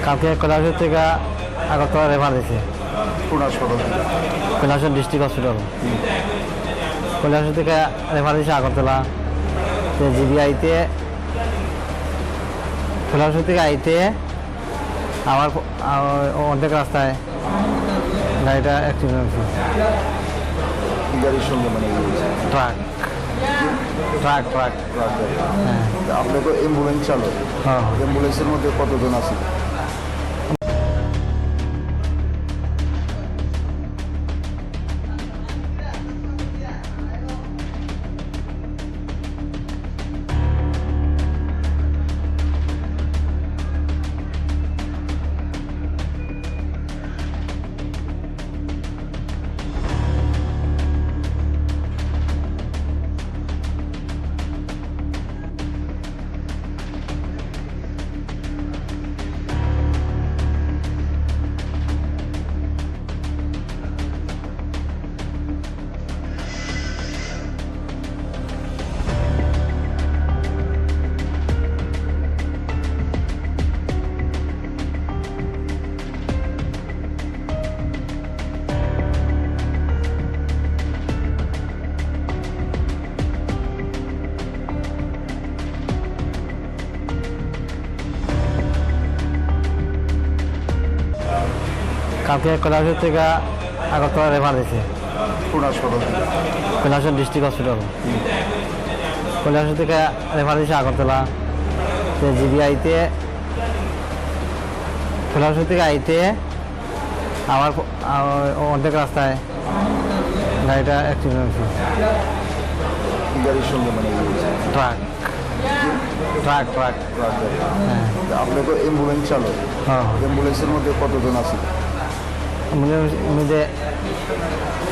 কালকে কৈলাসহর থেকে আগরতলা রেফার দিয়েছে। Kailashahar district hospital. কৈলাসহর থেকে রেফার দিয়েছে আগরতলা। জিবিআইতে কৈলাসহর থেকে আইতে আবার অর্ধেক রাস্তায় গাড়িটা অ্যাক্সিডেন্ট হয়েছে। গাড়ির সঙ্গে মানে ট্রাক। হ্যাঁ, আপনি তো অ্যাম্বুলেন্স চালক। হ্যাঁ, অ্যাম্বুলেন্সের মধ্যে কতজন আছে? কালকে কৈলাসহর থেকে আগরতলা রেফার দিয়েছে। Kailashahar district hospital. কৈলাসহর থেকে রেফার দিয়েছে আগরতলা। জিবিআইতে কৈলাসহর থেকে আইতে আবার অর্ধেক রাস্তায় গাড়িটা অ্যাক্সিডেন্ট হয়েছে। গাড়ির সঙ্গে মানে ট্রাক। হ্যাঁ, আপনি তো অ্যাম্বুলেন্স চালক। হ্যাঁ, অ্যাম্বুলেন্সের মধ্যে কতজন আছে? মধ্যে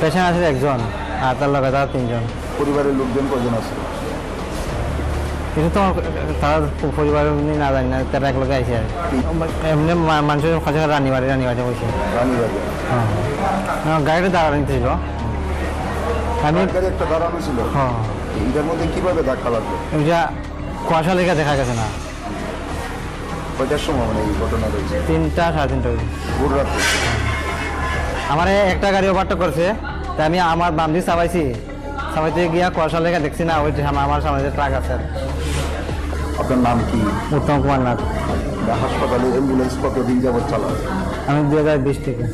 পেশেন্ট আছে একজন আর তার লগে তারা তিনজন। পরিবারের লোকজন কজন আছে? কিন্তু তো তারা পরিবারের না জানি না, তারা এক লোকে আইসে আর এমনি মানুষের কাছে রানিবাড়ি বসে। রানীবাড়ি গাড়িটা দাঁড়ানো ছিল। আমি গাড়ি একটা দাঁড়ানো ছিল। হ্যাঁ, এটার মধ্যে কিভাবে ধাক্কা লাগলো? ওইটা কুয়াশা লেখা দেখা গেছে না। কয়টার সময় মানে এই ঘটনা রয়েছে? 3টা সাড়ে 3টা। ভোর রাত্রে। আমার একটা গাড়ি ওভারটেক করছে, তাই আমি আমার বাম দিকে চাবাইতে গিয়া কুয়াশা লেখা দেখছি না, ওই আমার সামনে যে ট্রাক আছে। আপনার নাম কি? উত্তম কুমার নাথ। হাসপাতালে অ্যাম্বুলেন্স কতদিন যাবত চালায়? আমি 2020 থেকে।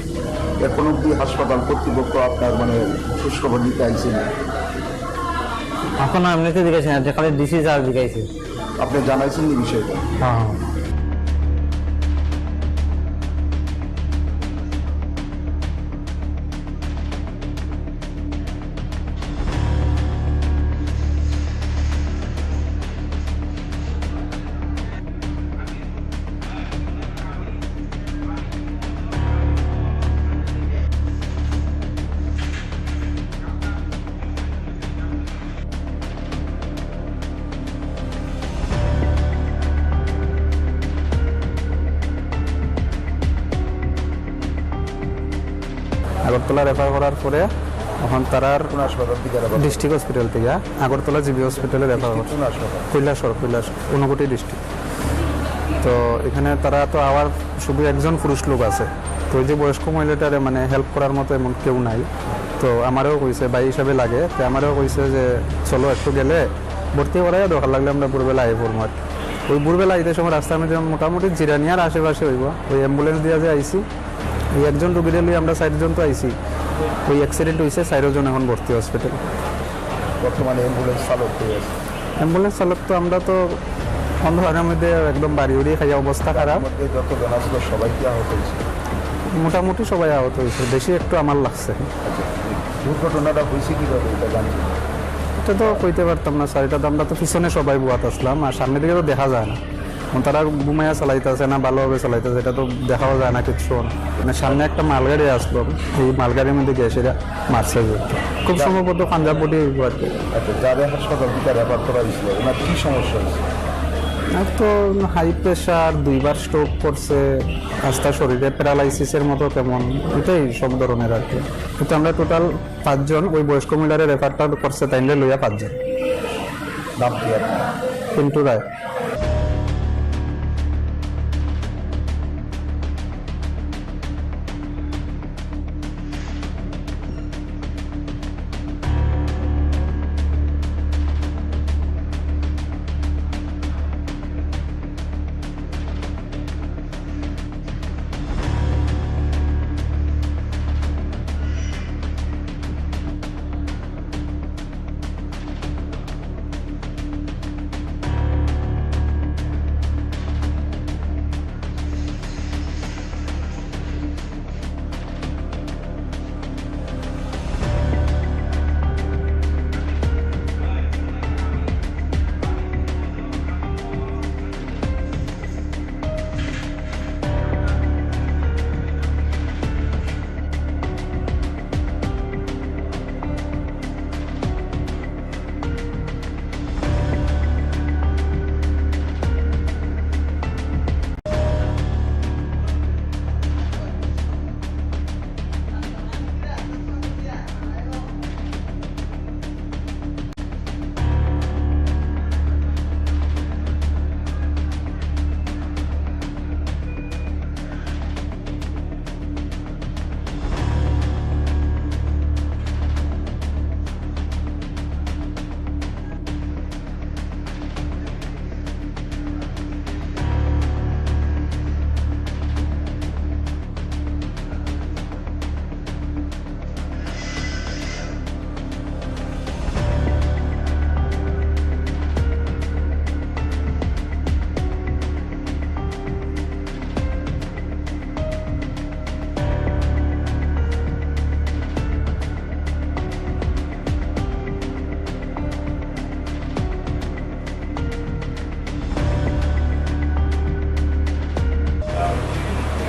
এখন অব্দি হাসপাতাল কর্তৃপক্ষ আপনার মানে খোঁজখবর নিতে আইছে না? এখন এমনিতে দিকেছি না, যেখানে ডিসি চার্জ দিকেছি। আপনি জানাইছেন এই বিষয়টা? হ্যাঁ, আগরতলা রেফার করার পরে এখন তারা হাসপাতাল থেকে ডিস্ট্রিক্ট হসপিটাল থেকে আগরতলা জিবি হসপিটালে রেফার করছে। কৈলাস ঊনকোটি ডিস্ট্রিক্ট। তো এখানে তারা তো আবার শুধু একজন পুরুষ লোক আছে। তো ওই যে বয়স্ক মহিলাটারে মানে হেল্প করার মতো এমন কেউ নাই। তো আমারও কইছে ভাই হিসাবে লাগে, তো আমারও কইছে যে চলো একটু গেলে ভর্তি করাই, দরকার লাগলে আমরা ভোরবেলা আই পড়বো। আর ওই ভোরবেলা আইতে সময় রাস্তার মধ্যে মোটামুটি জিরানিয়ার আশেপাশে হইব। ওই অ্যাম্বুলেন্স দিয়ে যে আইসি, এই একজন রুগীরে লই আমরা 4জন তো আইসি। ওই অ্যাক্সিডেন্ট হয়েছে, 4জন এখন ভর্তি হসপিটালে। বর্তমানে অ্যাম্বুলেন্স চালক হয়ে আছে। অ্যাম্বুলেন্স চালক তো আমরা তো অন্ধকারের মধ্যে একদম বাড়ি উড়িয়ে খাইয়া অবস্থা খারাপ। যতজন ছিল সবাই কি আহত হয়েছে? মোটামুটি সবাই আহত হয়েছে, বেশি একটু আমার লাগছে। দুর্ঘটনাটা হয়েছে কীভাবে এটা জানছি? এটা তো কইতে পারতাম না স্যার, এটা তো আমরা তো পিছনে সবাই বুয়াত আসলাম, আর সামনের দিকে তো দেখা যায় না। তারা ঘুমাইয়া চালাইতেছে না ভালোভাবে চালাইতেছে, এটা তো দেখাও যায় না কিছু। মানে সামনে একটা মালগাড়ি আসলো, এই মালগাড়ির মধ্যে গিয়ে সেটা মারছে। খুব সম্ভবত পাঞ্জাবপটি আর কি। আচ্ছা, যাদের হাসপাতাল থেকে রেফার করা হয়েছিল ওনার কী সমস্যা হয়েছে? আর তো হাই প্রেশার, 2বার স্ট্রোক করছে, আস্তা শরীরে প্যারালাইসিসের মতো কেমন, এটাই সব ধরনের আর কি। কিন্তু আমরা টোটাল 5 জন ওই বয়স্ক মহিলারে রেফারটা করছে, তাইলে লইয়া 5 জন। নাম কি আপনার? পিন্টু রায়।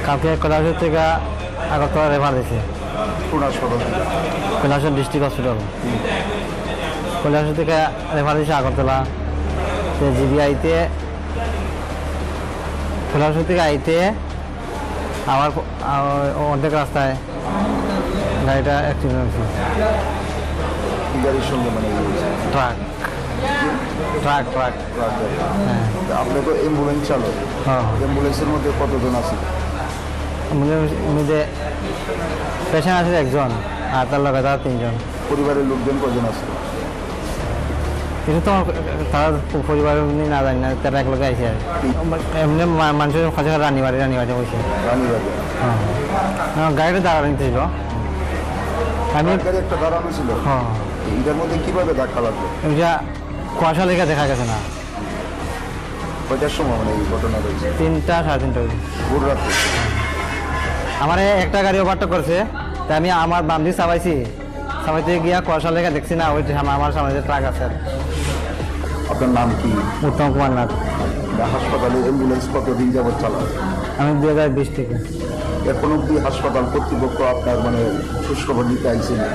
কালকে কৈলাসর থেকে আগরতলা রেফার দিয়েছে কোন হাসপাতাল থেকে? কৈলাসর ডিস্ট্রিক্ট হসপিটাল। কৈলাসর থেকে রেফার দিয়েছে আগরতলা। জিবিআইতে কৈলাসর থেকে আইতে আবার অর্ধেক রাস্তায় গাড়িটা অ্যাক্সিডেন্ট হয়েছে। কি গাড়ির সঙ্গে মানে ট্রাক ট্রাক ট্রাক হ্যাঁ। আপনি তো অ্যাম্বুলেন্স চালক, হ্যাঁ অ্যাম্বুলেন্সের মধ্যে কতজন আছে? মধ্যে পেশেন্ট আছে একজন আর তার লগে তারা 3 জন। পরিবারের লোকজন কজন আছে? কিন্তু তো তারা পরিবারের না জানি না, তারা এক লোকে আইসে আর এমনি মানুষের কাছে রানিবাড়ি বসে রানীবাগে গাড়িটা দাঁড়ানো ছিল। আমি গাড়ি একটা দাঁড়ানো ছিল, হ্যাঁ এটার মধ্যে কিভাবে ধাক্কা লাগলো? এটা কুয়াশা লেখা দেখা গেছে না। কয়টার সময় মানে এই ঘটনা হয়েছে? 3টা 3:30 ভোর রাতে। আমার একটা গাড়ি ওভারটেক করছে, তাই আমি আমার বাম দিকে চাবাইতে গিয়া কুয়াশা লেখা দেখছি না, ওই আমার সামনে যে ট্রাক আছে। আপনার নাম কি? উত্তম কুমার নাথ। হাসপাতালে অ্যাম্বুলেন্স কতদিন যাবত চালায়? আমি 2020 থেকে। এখন অব্দি হাসপাতাল কর্তৃপক্ষ আপনার মানে খোঁজখবর নিতে আইছে না?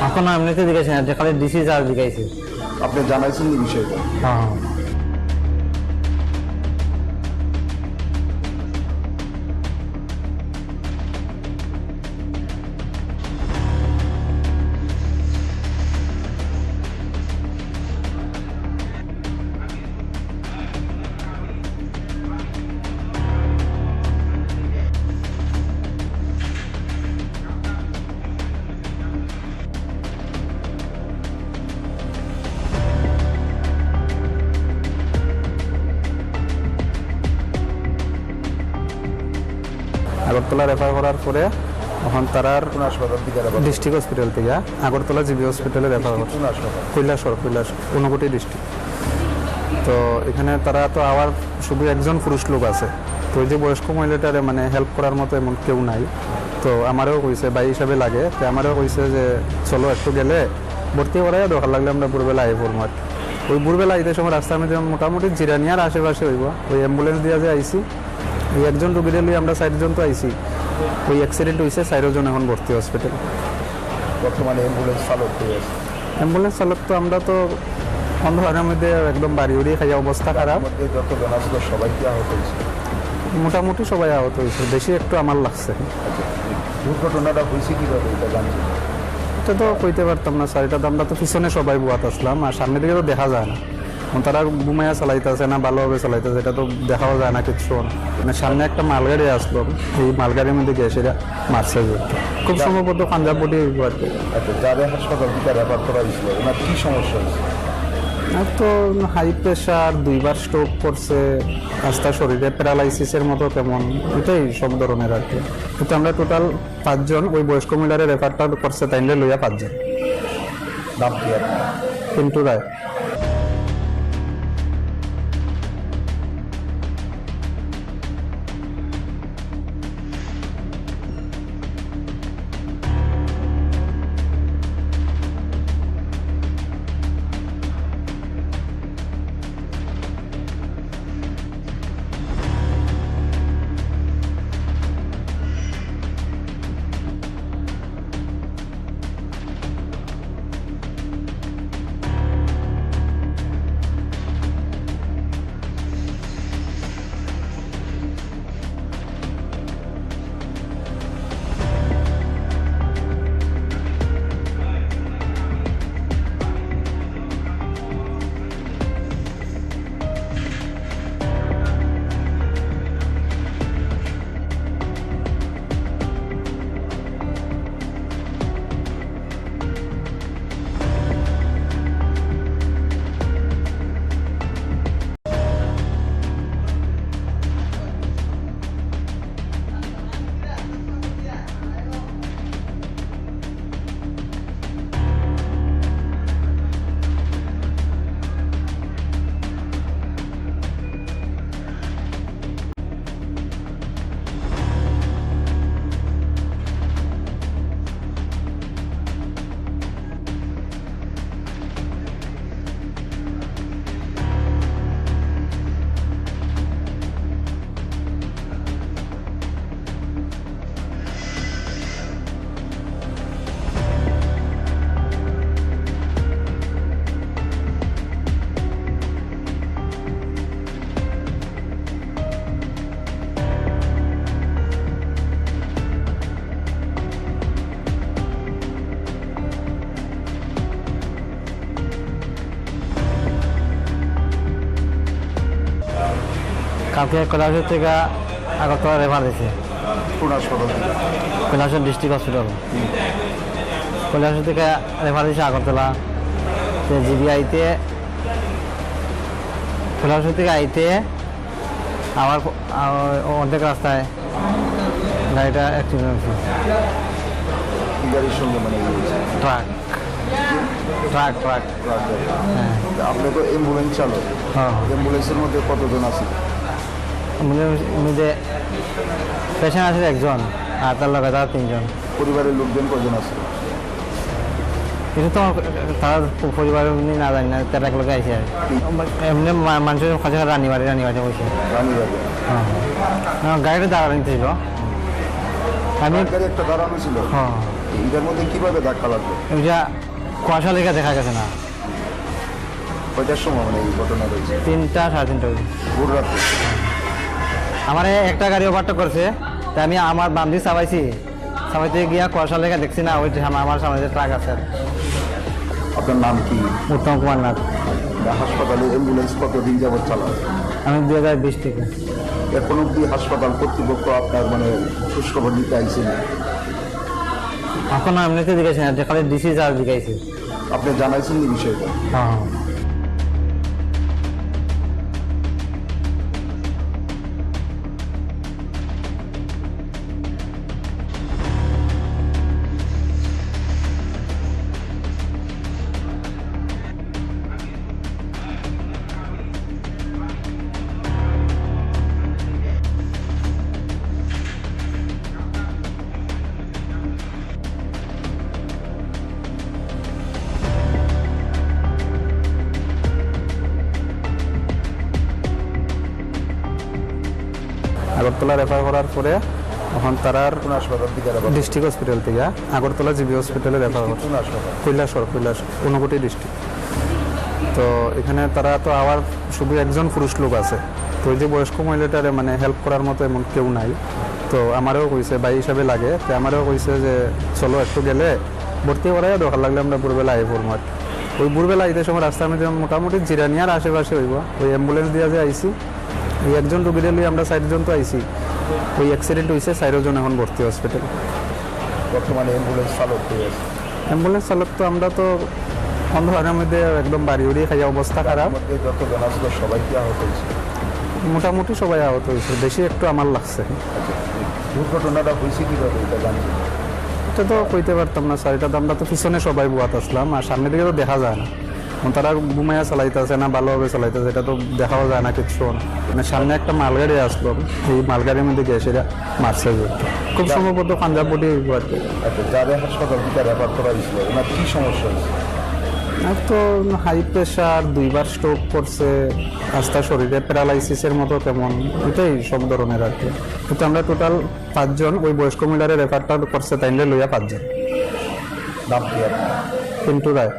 এখন এমনিতে জিজ্ঞাসা না, যে খালি ডিসি চার্জ জিজ্ঞাসি। আপনি জানাইছেন এই বিষয়টা? হ্যাঁ আগরতলা রেফার করার পরে তখন তারার কোন হাসপাতাল থেকে? ডিস্ট্রিক্ট হসপিটাল থেকে আগরতলা জিবি হসপিটালে রেফার করছে। কোন হাসপাতাল? কৈলাসর ঊনকোটি ডিস্ট্রিক্ট। তো এখানে তারা তো আবার শুধু একজন পুরুষ লোক আছে, তো ওই যে বয়স্ক মহিলাটারে মানে হেল্প করার মতো এমন কেউ নাই। তো আমারও কইছে ভাই হিসাবে লাগে, তো আমারও কইছে যে চলো একটু গেলে ভর্তি করাই, দরকার লাগলে আমরা ভোরবেলা আই পড়বো। ওই ভোরবেলা আইতে সময় রাস্তার মধ্যে মোটামুটি জিরানিয়ার আশেপাশে হইব, ওই অ্যাম্বুলেন্স দিয়ে যে আইসি, ওই একজন রুগীরে লিয়ে আমরা 4 জন তো আইসি। ওই অ্যাক্সিডেন্ট হয়েছে, 4 জন এখন ভর্তি হসপিটালে। বর্তমানে অ্যাম্বুলেন্স চালক হয়ে আছে। অ্যাম্বুলেন্স চালক তো আমরা তো অন্ধকারের মধ্যে একদম বাড়ি উড়িয়ে খাইয়া অবস্থা খারাপ। মধ্যে যতজন আসলো সবাই কি আহত হয়েছে? মোটামুটি সবাই আহত হয়েছে, বেশি একটু আমার লাগছে। দুর্ঘটনাটা হয়েছে কিভাবে এটা জানছি? এটা তো কইতে পারতাম না স্যার, এটা তো আমরা তো পিছনে সবাই বুয়াত আসলাম, আর সামনের দিকে তো দেখা যায় না। তারা ঘুমাইয়া চালাইতেছে না ভালোভাবে চালাইতেছে, এটা তো দেখাও যায় না কিচ্ছু। মানে সামনে একটা মালগাড়ি আসলো, এই মালগাড়ির মধ্যে গিয়ে সেটা মারছে যে খুব সম্ভবত পাঞ্জাব বডি। আচ্ছা, যাদের হাসপাতাল থেকে রেফার করা হয়েছিল ওনার কি সমস্যা হয়েছে? আর তো হাই প্রেশার, 2বার স্ট্রোক করছে, রাস্তা শরীরে প্যারালাইসিসের মতো কেমন, এটাই সব ধরনের আর কি। কিন্তু আমরা টোটাল 5 জন ওই বয়স্ক মহিলারে রেফারটা করছে, তাইলে লইয়া 5 জন। নাম কি আপনার? পিন্টু রায়। কালকে কৈলাসর থেকে আগরতলা রেফার দিয়েছে, কোন হাসপাতাল থেকে? কৈলাসর ডিস্ট্রিক্ট হসপিটাল। কৈলাসর থেকে রেফার দিয়েছে আগরতলা। জিবিআইতে কৈলাসর থেকে আইতে আবার অর্ধেক রাস্তায় গাড়িটা অ্যাক্সিডেন্ট হয়েছে। কি গাড়ির সঙ্গে মানে ট্রাক ট্রাক ট্রাক ট্রাক গাড়ি? হ্যাঁ আপনি তো অ্যাম্বুলেন্স চালক, হ্যাঁ। অ্যাম্বুলেন্সের মধ্যে কতজন আছে? মধ্যে পেশেন্ট আছে একজন, আর তার লগে তার তিনজন। পরিবারের লোকজন কজন আছে? কিন্তু তো তার পরিবারের উনি না জানি না, তারা এক লোকে আইসে আর এমনি মানুষের কাছে রানিবাড়ি বসে। রানীবাগে গাড়িটা দাঁড়ানো ছিল, আমি গাড়ি একটা দাঁড়ানো ছিল, হ্যাঁ এটার মধ্যে কিভাবে ধাক্কা লাগলো? ওইটা কুয়াশা লেখা দেখা গেছে না। কয়টার সময় মানে এই ঘটনা হয়েছে? 3টা 3:30 বাজে। ভোর রাতে? আমার একটা গাড়ি ওভারটেক করছে, তাই আমি আমার বাম দিকে চাবাইতে গিয়া কুয়াশা লেখা দেখছি না, ওই আমার সামনে যে ট্রাক আছে। আপনার নাম কি? উত্তম কুমার নাথ। হাসপাতালে অ্যাম্বুলেন্স কতদিন যাবত চালায়? আমি 2020 থেকে। এখন অব্দি হাসপাতাল কর্তৃপক্ষ আপনার মানে খোঁজখবর নিতে আইসেন? এখন এমনিতে জিজ্ঞাসা না, যে খালি ডিসি চার্জ জিজ্ঞাসা। আপনি জানাইছেন এই বিষয়টা? হ্যাঁ আগরতলা রেফার করার পরে এখন তারার কোন হাসপাতাল থেকে? ডিস্ট্রিক্ট হসপিটাল থেকে আগরতলা জিবি হসপিটালে রেফার করছে। কোন হাসপাতাল? কৈলাসর ঊনকোটি ডিস্ট্রিক্ট। তো এখানে তারা তো আবার শুধু একজন পুরুষ লোক আছে, তো ওই যে বয়স্ক মহিলাটারে মানে হেল্প করার মতো এমন কেউ নাই। তো আমারও কইছে ভাই হিসাবে লাগে, তো আমারও কইছে যে চলো একটু গেলে ভর্তি করাই, দরকার লাগলে আমরা ভোরবেলা আই পড়বো। ওই ভোরবেলা আইতে সময় রাস্তার মধ্যে মোটামুটি জিরানিয়ার আশেপাশে হইব, ওই অ্যাম্বুলেন্স দিয়ে যে আইসি, এই একজন রুগীরে লিয়ে আমরা 4 জন তো আইসি। ওই অ্যাক্সিডেন্ট হয়েছে, 4 জন এখন ভর্তি হসপিটালে। বর্তমানে অ্যাম্বুলেন্স চালক হয়ে আছে? অ্যাম্বুলেন্স চালক তো আমরা তো অন্ধকারের মধ্যে একদম বাড়ি উড়িয়ে খাইয়া অবস্থা খারাপ। মধ্যে যতজন আসলো সবাই কি আহত হয়েছে? মোটামুটি সবাই আহত হয়েছে, বেশি একটু আমার লাগছে। দুর্ঘটনাটা হয়েছে কীভাবে এটা জানছি? এটা তো কইতে পারতাম না স্যার, এটা তো আমরা তো পিছনে সবাই বুয়াত আসলাম, আর সামনের দিকে তো দেখা যায় না। তারা ঘুমাইয়া চালাইতেছে না ভালোভাবে চালাইতেছে, এটা তো দেখাও যায় না কিচ্ছু না। মানে সামনে একটা মালগাড়ি আসলো, এই মালগাড়ির মধ্যে গ্যাস এটা মারছে যে খুব সম্ভবত পাঞ্জাব বডি। আচ্ছা, যারা হাসপাতাল থেকে রেফার করা হয়েছিল ওনার কী সমস্যা হয়েছে? আর তো হাই প্রেশার, 2বার স্ট্রোক করছে, আস্তা শরীরে প্যারালাইসিসের মতো কেমন, এটাই সব ধরনের আর কি। কিন্তু আমরা টোটাল 5 জন ওই বয়স্ক মহিলারে রেফারটা করছে, তাইলে লইয়া 5 জন। নাম কি আপনার? পিন্টু রায়।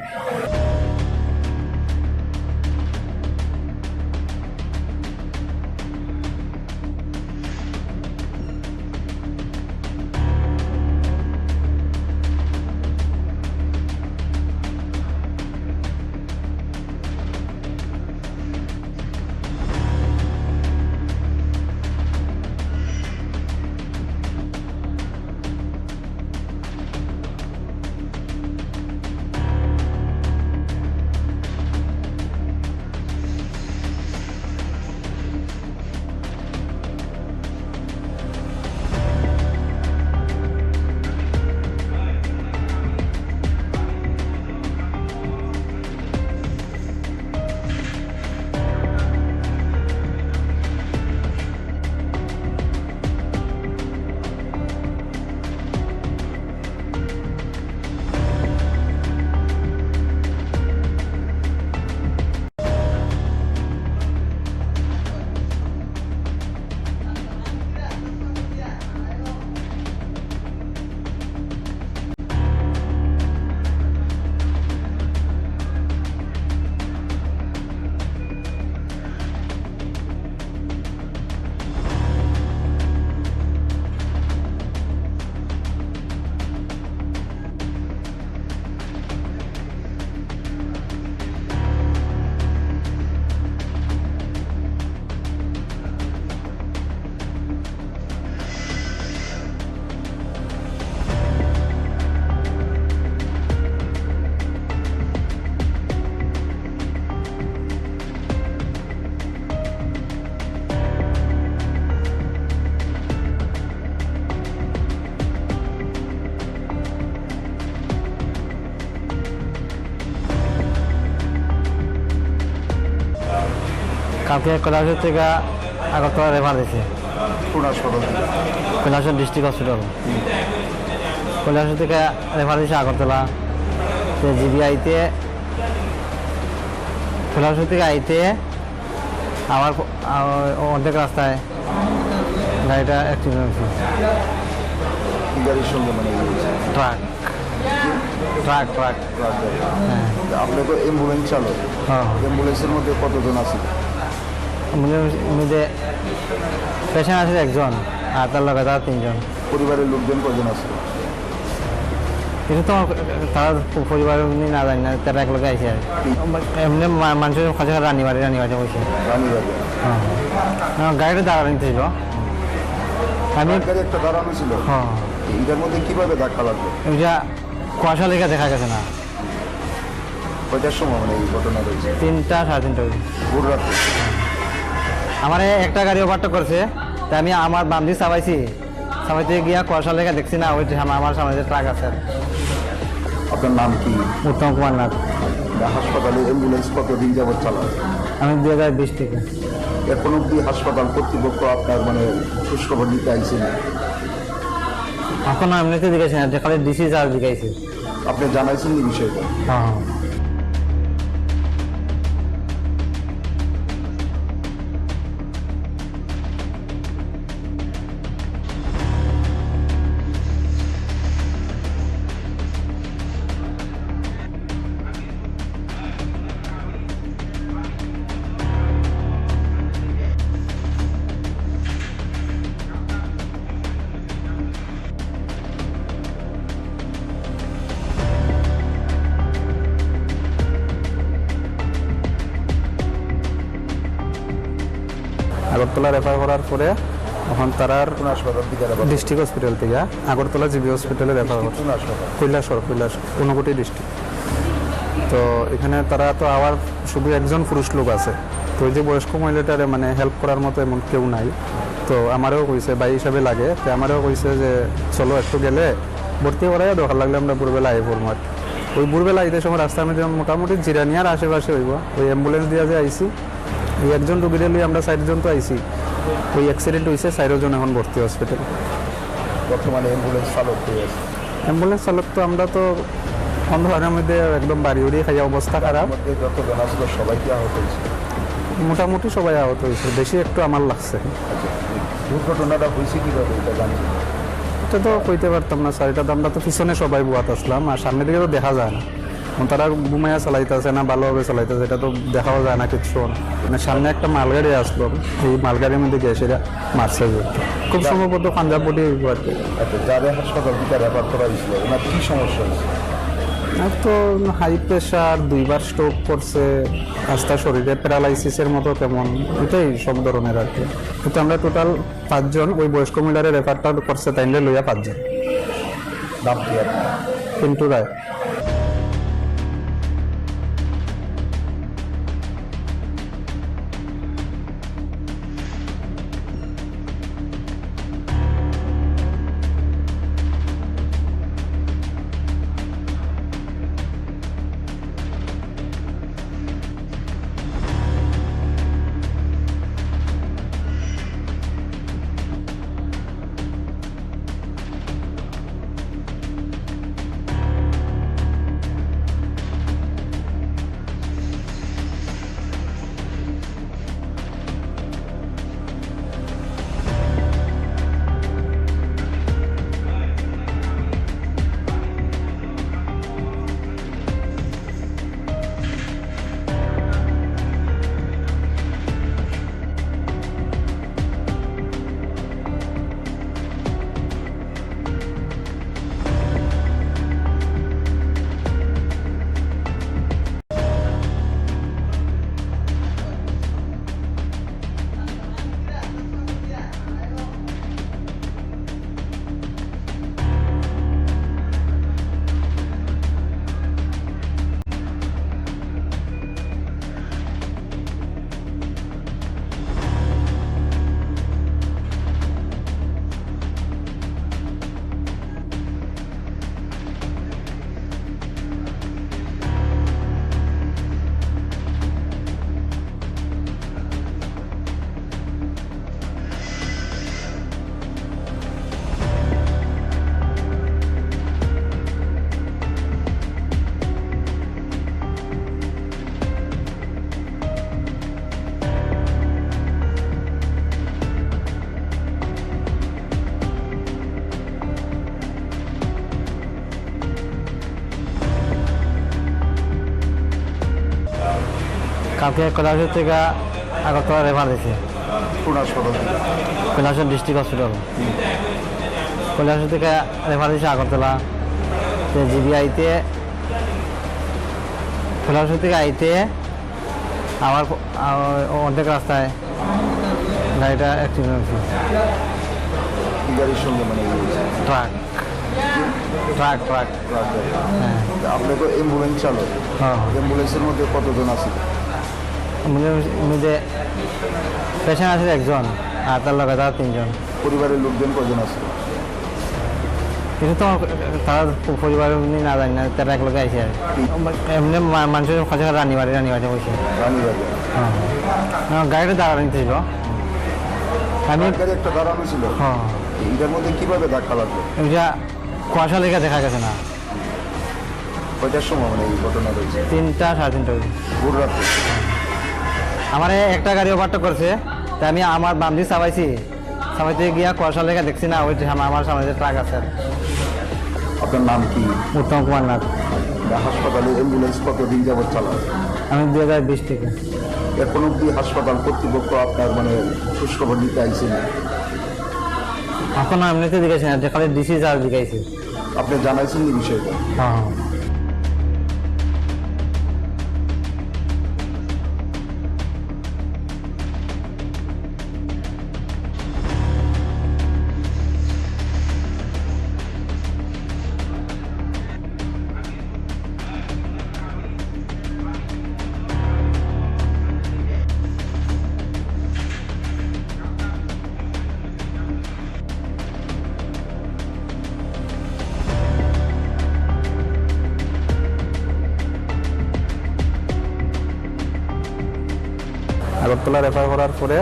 কালকে কৈলাসর থেকে আগরতলা রেফার দিয়েছে, কোন হাসপাতাল থেকে? কৈলাসর ডিস্ট্রিক্ট হসপিটাল। কৈলাসর থেকে রেফার দিয়েছে আগরতলা। তো জিবিআইতে কৈলাসর থেকে আইতে আবার অর্ধেক রাস্তায় গাড়িটা অ্যাক্সিডেন্ট হয়েছে। কি গাড়ির সঙ্গে মানে ট্রাক ট্রাক ট্রাক হ্যাঁ। আপনি তো অ্যাম্বুলেন্স চালক, হ্যাঁ অ্যাম্বুলেন্সের মধ্যে কতজন আছে? মধ্যে পেশেন্ট আছে একজন আর তার লগে তার তিনজন। পরিবারের লোকজন কজন আছে? কিন্তু তো তার পরিবারের না জানি না, তারা এক লোকে আইসে আর এমনি মানুষের কাছে রানিবাড়ি বসে রানীবাড়ি গাড়িটা দাঁড়ানো ছিল। আমি গাড়ি একটা দাঁড়ানো ছিল, হ্যাঁ এটার মধ্যে কিভাবে ধাক্কা লাগলো? ওইটা কুয়াশা লেখা দেখা গেছে না। কয়টার সময় মানে এই ঘটনা রয়েছে? 3টা 3:30 ভোর রাতে। আমার একটা গাড়ি ওভারটেক করছে, তাই আমি আমার বাম দিয়ে চাবাইতে গিয়া কুয়াশা লেখা দেখছি না, ওই আমার সামনে যে ট্রাক আছে। আপনার নাম কি? উত্তম কুমার নাথ। হাসপাতালে অ্যাম্বুলেন্স কতদিন যাবত চালান? আমি 2020 থেকে। এখন অব্দি হাসপাতাল কর্তৃপক্ষ আপনার মানে খোঁজখবর নিতে আইছে না? এখন এমনিতে জিজ্ঞাসা না, খালি ডিসি চার্জ জিজ্ঞাসা। আপনি জানাইছেন এই বিষয়টা? হ্যাঁ হ্যাঁ। আগরতলা রেফার করার পরে এখন তারার কোন হাসপাতাল থেকে? ডিস্ট্রিক্ট হসপিটাল থেকে আগরতলা জিবি হসপিটালে রেফার করছে। কোন হাসপাতাল? কৈলাসর ঊনকোটি ডিস্ট্রিক্ট। তো এখানে তারা তো আবার শুধু একজন পুরুষ লোক আছে, তো ওই যে বয়স্ক মহিলাটারে মানে হেল্প করার মতো এমন কেউ নাই। তো আমারও কইছে ভাই হিসাবে লাগে, তো আমারও কইছে যে চলো একটু গেলে ভর্তি করাই, দরকার লাগলে আমরা ভোরবেলা আই পড়বো। ওই ভোরবেলা আইতে সময় রাস্তার মধ্যে মোটামুটি জিরানিয়ার আশেপাশে হইব, ওই অ্যাম্বুলেন্স দিয়া যে আইসি, এই একজন রুগীরে লই আমরা 4 জন তো আইসি। ওই অ্যাক্সিডেন্ট হয়েছে, 4 জন এখন ভর্তি হসপিটালে। বর্তমানে অ্যাম্বুলেন্স চালক হয়ে আছে। অ্যাম্বুলেন্স চালক তো আমরা তো অন্ধকারের মধ্যে একদম বাড়ি উড়িয়ে খাই, অবস্থা খারাপ। মধ্যে যতজন ছিল সবাই কি আহত হয়েছে? মোটামুটি সবাই আহত হয়েছে, বেশি একটু আমার লাগছে। আচ্ছা, দুর্ঘটনাটা হয়েছে কীভাবে এটা জানি না। এটা তো কইতে পারতাম না স্যার, এটা তো আমরা তো পিছনে সবাই বুয়াত আসলাম, আর সামনে দিকে তো দেখা যায় না। তারা ঘুমাইয়া চালাইতেছে না ভালোভাবে চালাইতেছে, এটা তো দেখাও যায় না কিচ্ছু। মানে সামনে একটা মালগাড়ি আসলো, এই মালগাড়ির মধ্যে গিয়ে সেটা মারছে। খুব সম্ভবত পাঞ্জাবটি আর কি। আচ্ছা, যাদের হাসপাতাল থেকে রেফার করা হয়েছিল ওনার কী সমস্যা হয়েছে? আর তো হাই প্রেশার, 2বার স্ট্রোক করছে, রাস্তা শরীরে প্যারালাইসিসের মতো কেমন, এটাই সব ধরনের আর কি। কিন্তু আমরা টোটাল 5 জন ওই বয়স্ক মহিলারে রেফারটা করছে, তাইলে লইয়া 5 জন। নাম কি আপনার? পিন্টু রায়। কালকে কৈলাসর থেকে আগরতলা রেফার দিয়েছে, কোন হাসপাতাল থেকে? কৈলাসর ডিস্ট্রিক্ট হসপিটাল। কৈলাসর থেকে রেফার দিয়েছে আগরতলা। তো জিবিআইতে কৈলাসর থেকে আইতে আবার অর্ধেক রাস্তায় গাড়িটা অ্যাক্সিডেন্ট হয়েছে। কি গাড়ির সঙ্গে মানে ট্রাক ট্রাক ট্রাক ট্রাক গাড়ি? হ্যাঁ। আপনি তো অ্যাম্বুলেন্স চালক, হ্যাঁ অ্যাম্বুলেন্সের মধ্যে কতজন আছে? মধ্যে পেশেন্ট আছে একজন, আর তার লগে তার তিনজন। পরিবারের লোকজন কজন আছে? কিন্তু তো তারা পরিবারের না জানি না, তারা এক লোকে আইসে আর এমনি মানুষের কাছে রানিবাড়ি বসে। রানীবাড়ি গাড়িটা দাঁড়া নিতেছিল, আমি গাড়ি একটা দাঁড়ানো ছিল, হ্যাঁ এটার মধ্যে কিভাবে ধাক্কা লাগলো? এটা কুয়াশা লেগে দেখা গেছে না। কয়টার সময় মানে এই ঘটনা রয়েছে? 3টা 3:30 ভোর রাতে? আমার একটা গাড়ি ওভারটেক করছে, তাই আমি আমার বাম দিয়ে চাবাইতে গিয়া কুয়াশা লেগে দেখছি না, ওই আমার সামনে যে ট্রাক আছে। আপনার নাম কি? উত্তম কুমার নাথ। হাসপাতালে অ্যাম্বুলেন্স কতদিন যাবত চালান? আমি 2020 থেকে। এখন অব্দি হাসপাতাল কর্তৃপক্ষ আপনার মানে খোঁজখবর নিতে আইছে না? এখন এমনিতে জিজ্ঞাসা না, খালি ডিসি চার্জ জিজ্ঞাসি। আপনি জানাইছেন এই বিষয়টা? হ্যাঁ হ্যাঁ। আগরতলা রেফার করার পরে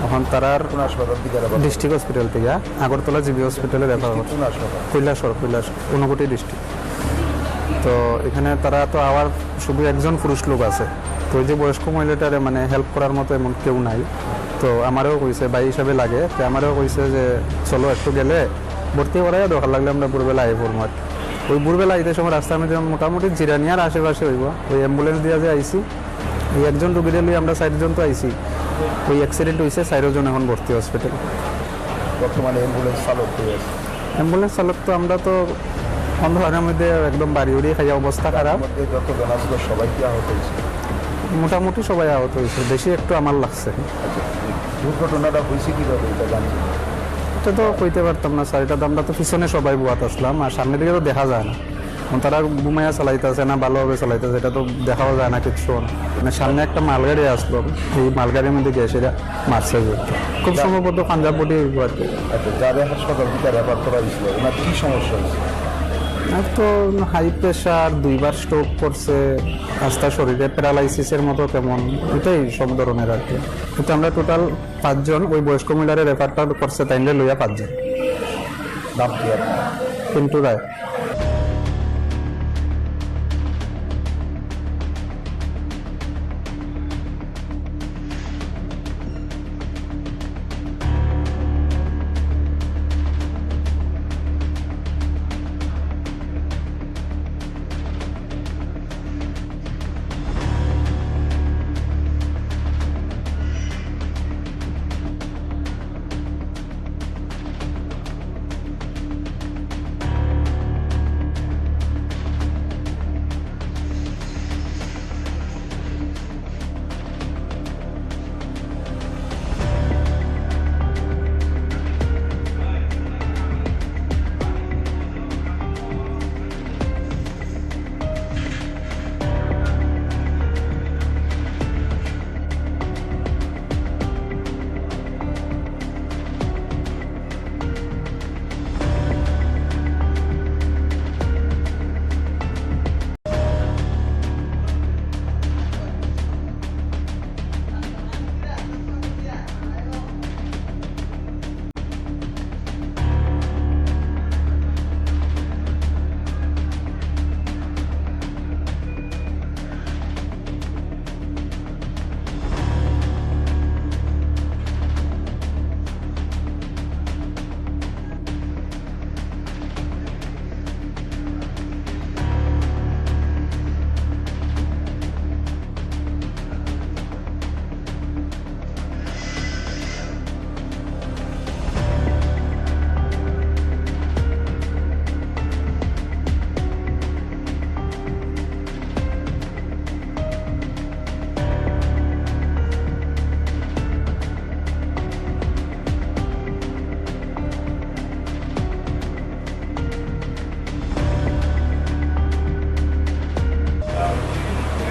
এখন তারার কোন হাসপাতাল থেকে ডিস্ট্রিক্ট হসপিটাল থেকে আগরতলা জিবি হসপিটালে রেফার করছে। কোন হাসপাতাল? কৈলাসর ঊনকোটি ডিস্ট্রিক্ট। তো এখানে তারা তো আবার শুধু একজন পুরুষ লোক আছে, তো ওই যে বয়স্ক মহিলাটারে মানে হেল্প করার মতো এমন কেউ নাই। তো আমারও কইছে ভাই হিসাবে লাগে, তো আমারও কইছে যে চলো একটু গেলে ভর্তি করাই, দরকার লাগলে আমরা ভোরবেলা আই পড়বো। ওই ভোরবেলা আইতে সময় রাস্তার মধ্যে মোটামুটি জিরানিয়ার আশেপাশে হইব, ওই অ্যাম্বুলেন্স দিয়া যে আইসি, এই একজন রুগীরে লই আমরা 4জন তো আইসি। ওই অ্যাক্সিডেন্ট হয়েছে, 4জন এখন ভর্তি হসপিটালে। বর্তমানে অ্যাম্বুলেন্স চালক হয়ে আছে? অ্যাম্বুলেন্স চালক তো আমরা তো অন্ধকারের মধ্যে একদম বাড়ি উড়িয়ে খাইয়া অবস্থা খারাপ। মধ্যে যতজন আসলো সবাই কি আহত হয়েছে? মোটামুটি সবাই আহত হয়েছে, বেশি একটু আমার লাগছে। আচ্ছা, দুর্ঘটনাটা হয়েছে কীভাবে এটা জানছেন? এটা তো কইতে পারতাম না স্যার, এটা তো আমরা তো পিছনে সবাই বুয়াত আসলাম, আর সামনে দিকে তো দেখা যায় না। তারা ঘুমাইয়া চালাইতেছে না ভালোভাবে চালাইতেছে, এটা তো দেখাও যায় না কিচ্ছু। মানে সামনে একটা মালগাড়ি আসলো, এই মালগাড়ির মধ্যে গিয়ে সেটা মারছে। খুব সম্ভবত পাঞ্জাব বডি আর কি। আচ্ছা, যাদের হাসপাতাল থেকে রেফার করা হয়েছিল ওনার কী সমস্যা হয়েছে? আর তো হাই প্রেশার, 2বার স্ট্রোক করছে, রাস্তা শরীরে প্যারালাইসিসের মতো কেমন, এটাই সব ধরনের আর কি। কিন্তু আমরা টোটাল 5জন ওই বয়স্ক মহিলারে রেফারটা করছে, তাইলে লইয়া 5জন। নাম কি আপনার? পিন্টু রায়।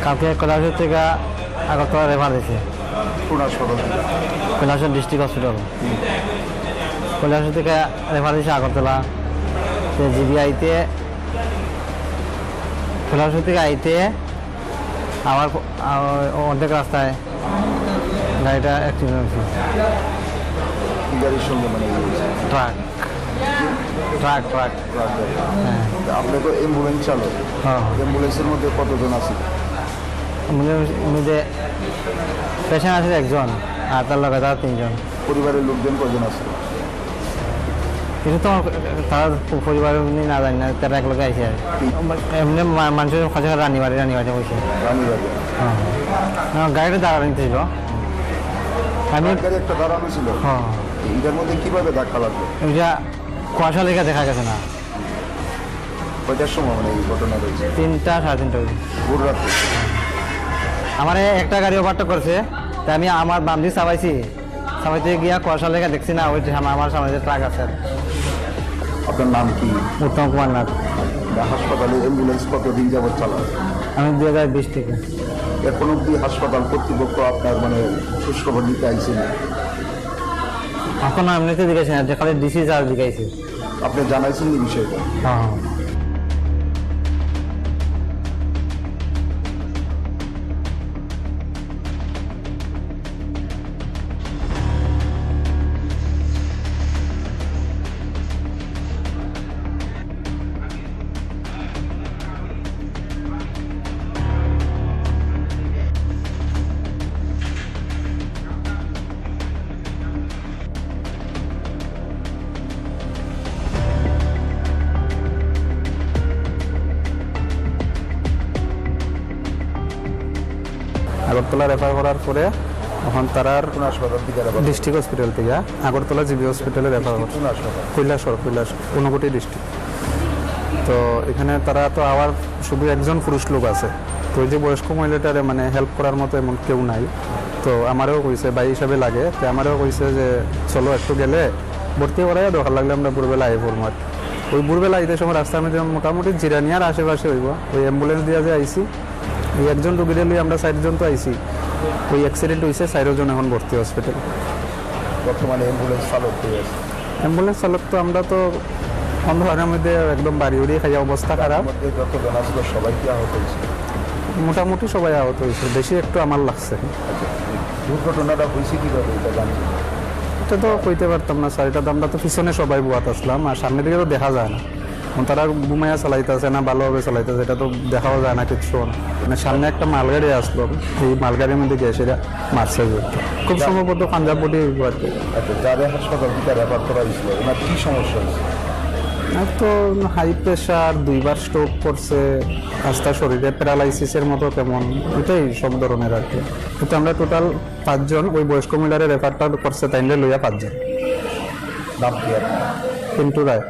কালকে কৈলাসর থেকে আগরতলা রেফার দিয়েছে, কোন হাসপাতাল থেকে? কৈলাসর ডিস্ট্রিক্ট হসপিটাল। কৈলাসর থেকে রেফার দিয়েছে আগরতলা। জিবিআইতে কৈলাসর থেকে আইতে আবার অর্ধেক রাস্তায় গাড়িটা অ্যাক্সিডেন্ট হয়েছে। কি গাড়ির সঙ্গে মানে ট্রাক ট্রাক ট্রাক ট্রাক গাড়ি? হ্যাঁ আপনি তো অ্যাম্বুলেন্স চালক, হ্যাঁ। অ্যাম্বুলেন্সের মধ্যে কতজন আছে? মধ্যে পেশেন্ট আছে একজন, আর তার লগে তারা তিনজন। পরিবারের লোকজন কজন আছে? কিন্তু তো তারা পরিবারের না জানি না, তারা এক লোকে আইসে আর এমনি মানুষের কাছে রানিবাড়ি বসে রানীবাগে গাড়িটা দাঁড়া নিতে ছিল। আমি গাড়ি একটা দাঁড়ানো ছিল, হ্যাঁ এটার মধ্যে কিভাবে ধাক্কা লাগলো? এটা কুয়াশা লেখা দেখা গেছে না। কয়টার সময় মানে এই ঘটনা রয়েছে? 3টা 3:30 ভোর রাত্রে? আমার একটা গাড়ি ওভারটেক করছে, তাই আমি আমার বাম দিকে চাবাইতে গিয়া কুয়াশা লেখা দেখছি না, ওই আমার সামনে যে ট্রাক আছে। আপনার নাম কি? উত্তম কুমার নাথ। হাসপাতালে অ্যাম্বুলেন্স কতদিন যাবত চালান? আমি 2020 থেকে। এখন অব্দি হাসপাতাল কর্তৃপক্ষ আপনার মানে খোঁজখবর নিতে আইছে না? এখন এমনিতে দিকেছি না, যে খালি ডিসি চার্জ দিকেছি। আপনি জানাইছেন এই বিষয়টা? হ্যাঁ হ্যাঁ। আগরতলা রেফার করার পরে এখন তারার কোন হাসপাতাল থেকে আবার? ডিস্ট্রিক্ট হসপিটাল থেকে আগরতলা জিবি হসপিটালে রেফার করছে। কোন হাসপাতাল? কৈলাসর ঊনকোটি ডিস্ট্রিক্ট। তো এখানে তারা তো আবার শুধু একজন পুরুষ লোক আছে, তো ওই যে বয়স্ক মহিলাটারে মানে হেল্প করার মতো এমন কেউ নাই। তো আমারও কইছে ভাই হিসাবে লাগে, তো আমারও কইছে যে চলো একটু গেলে ভর্তি করাই, দরকার লাগলে আমরা ভোরবেলা আই পড়বো। ওই ভোরবেলা আইতে সময় রাস্তার মধ্যে মোটামুটি জিরানিয়ার আশেপাশে হইব, ওই অ্যাম্বুলেন্স দিয়ে যে আইসি, এই একজন রুগীরে লই আমরা 4 জন তো আইসি। ওই অ্যাক্সিডেন্ট হয়েছে, 4 জন এখন ভর্তি হসপিটাল। বর্তমানে অ্যাম্বুলেন্স চালক হয়ে আছে? অ্যাম্বুলেন্স চালক তো আমরা তো অন্ধকারের মধ্যে একদম বাড়ি উড়িয়ে খাইয়া অবস্থা খারাপ। মধ্যে যতজন আসলো সবাই কি আহত হয়েছে? মোটামুটি সবাই আহত হয়েছে, বেশি একটু আমার লাগছে। দুর্ঘটনাটা হয়েছে কীভাবে এটা জানছি? এটা তো কইতে পারতাম না স্যার, এটা তো আমরা তো পিছনে সবাই বুয়াত আসলাম, আর সামনের দিকে তো দেখা যায় না। তারা ঘুমাইয়া চালাইতেছে না ভালোভাবে চালাইতেছে, এটা তো দেখাও যায় না কিছু। মানে সামনে একটা মালগাড়ি আসলো, এই মালগাড়ির মধ্যে গিয়ে সেটা মারছে। খুব সম্ভবত পাঞ্জাবপটি আর কি। আচ্ছা, যাদের হাসপাতাল থেকে রেফার করা হয়েছিল ওনার কী সমস্যা হয়েছে? আর তো হাই প্রেশার, 2বার স্ট্রোক করছে, আস্তা শরীরে প্যারালাইসিসের মতো কেমন, এটাই সব ধরনের আর কি। কিন্তু আমরা টোটাল 5 জন ওই বয়স্ক মহিলারে রেফারটা করছে, তাইলে লইয়া 5 জন। নাম কি আপনার? পিন্টু রায়।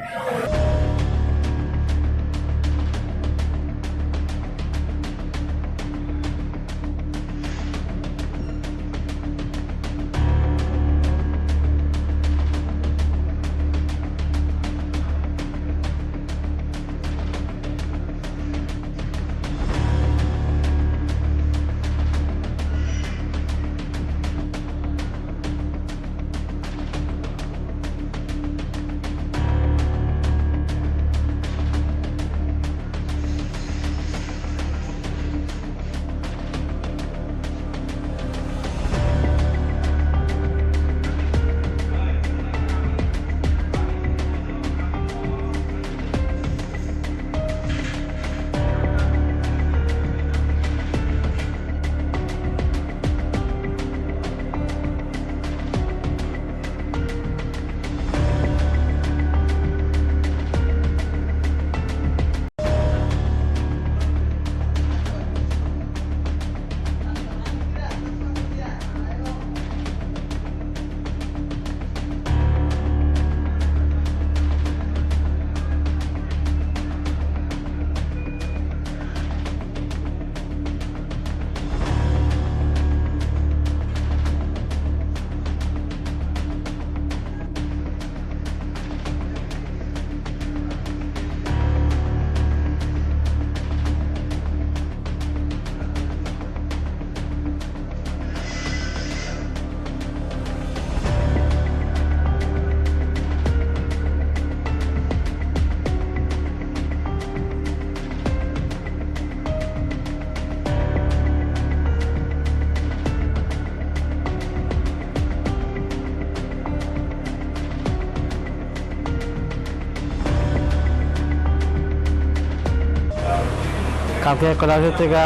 কালকে কৈলাসর থেকে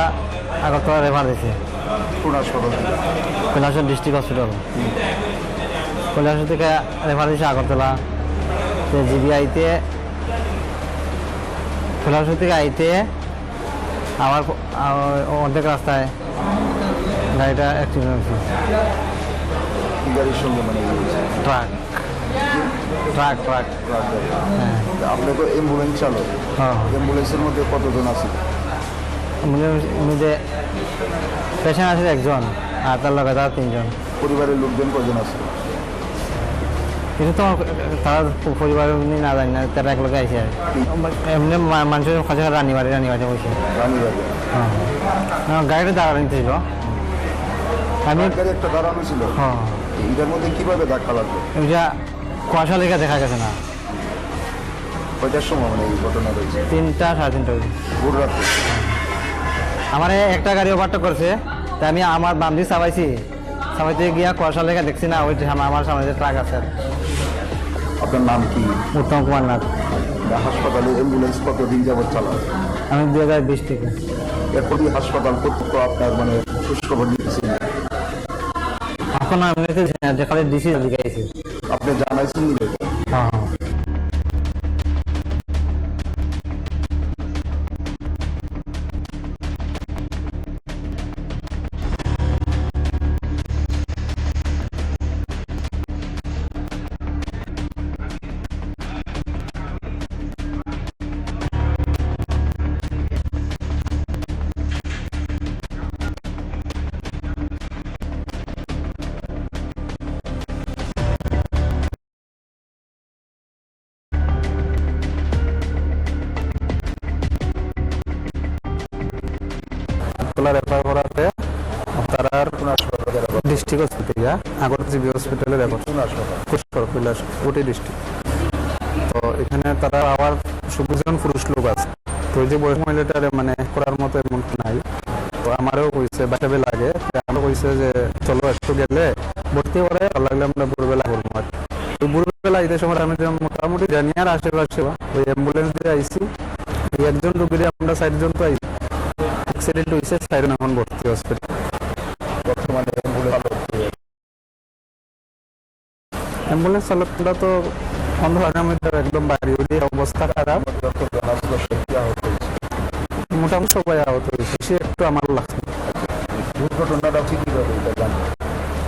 আগরতলা রেফার দিয়েছে, কোন হাসপাতাল থেকে? কৈলাসর ডিস্ট্রিক্ট হসপিটাল। কৈলাসর থেকে রেফার দিয়েছে আগরতলা। জিবিআইতে কৈলাসর থেকে আইতে আবার অর্ধেক রাস্তায় গাড়িটা অ্যাক্সিডেন্ট হয়েছে। কি গাড়ির সঙ্গে মানে ট্রাক ট্রাক ট্রাক ট্রাক গাড়ি? হ্যাঁ। আপনি তো অ্যাম্বুলেন্স চালক, হ্যাঁ অ্যাম্বুলেন্সের মধ্যে কতজন আছে? মধ্যে পেশেন্ট আছে একজন, আর তার লগে তারা তিনজন। পরিবারের লোকজন কজন আছে? কিন্তু তো তারা পরিবারের না জানি না, তারা এক লোকে আইসে আর এমনি মানুষের কাছে রানিবাড়ি বসে। রানীবাগে গাড়িটা দাঁড়ানো ছিল, আমি গাড়ি একটা দাঁড়ানো ছিল। হ্যাঁ এটার মধ্যে কিভাবে ধাক্কা লাগলো? এটা কুয়াশা লেখা দেখা গেছে না। কয়টার সময় মানে এই ঘটনা রয়েছে? 3টা 3:30 ভোর রাতে? আমার একটা গাড়ি ওভারটেক করছে, তাই আমি আমার বাম দিকে চাবাইতে গিয়া কুয়াশা লেখা দেখছি না, ওই আমার সামনে যে ট্রাক আছে। আপনার নাম কি? উত্তম কুমার নাথ। হাসপাতালে অ্যাম্বুলেন্স কতদিন যাবত চালান? আমি 2020 থেকে। এরপরই হাসপাতাল কর্তৃপক্ষ আপনার মানে খোঁজখবর নিচ্ছেন? এখন আমি যেখানে ডিসি লিখাইছি। আপনি জানাইছেন নি? হ্যাঁ হ্যাঁ। রেফার করাতে তারা ডিস্ট্রিক্ট হসপিটাল আগর জিবি হসপিটালে রেফার। কোন হাসপাতাল? কৈলাস ওটি ডিস্ট্রিক্ট। তো এখানে তারা আবার 26 জন পুরুষ লোক আছে। তো ওই যে বয়স মহিলাটারে মানে করার মতো এমন নাই। তো আমারও কইছে বাসাবে লাগে, আমারও কইছে যে চলো একটু গেলে ভর্তি করে লাগলে আমরা ভোরবেলা করবো। আর ওই ভোরবেলা ঈদের সময় আমি মোটামুটি জানি আর আশেপাশে ওই অ্যাম্বুলেন্স দিয়ে আইসি। এই একজন রুগীরে আমরা 4 জন তো আইসি। অ্যাক্সিডেন্ট হয়েছে, 4 জন এখন ভর্তি হসপিটাল। বর্তমানে অ্যাম্বুলেন্স চালকরা তো অন্ধকারের মধ্যে একদম বাড়ি ওই অবস্থা খারাপ। মোটামুটি সবাই আহত হয়েছে, সে একটু আমার লাগছে। দুর্ঘটনাটা কিভাবে এটা জানেন?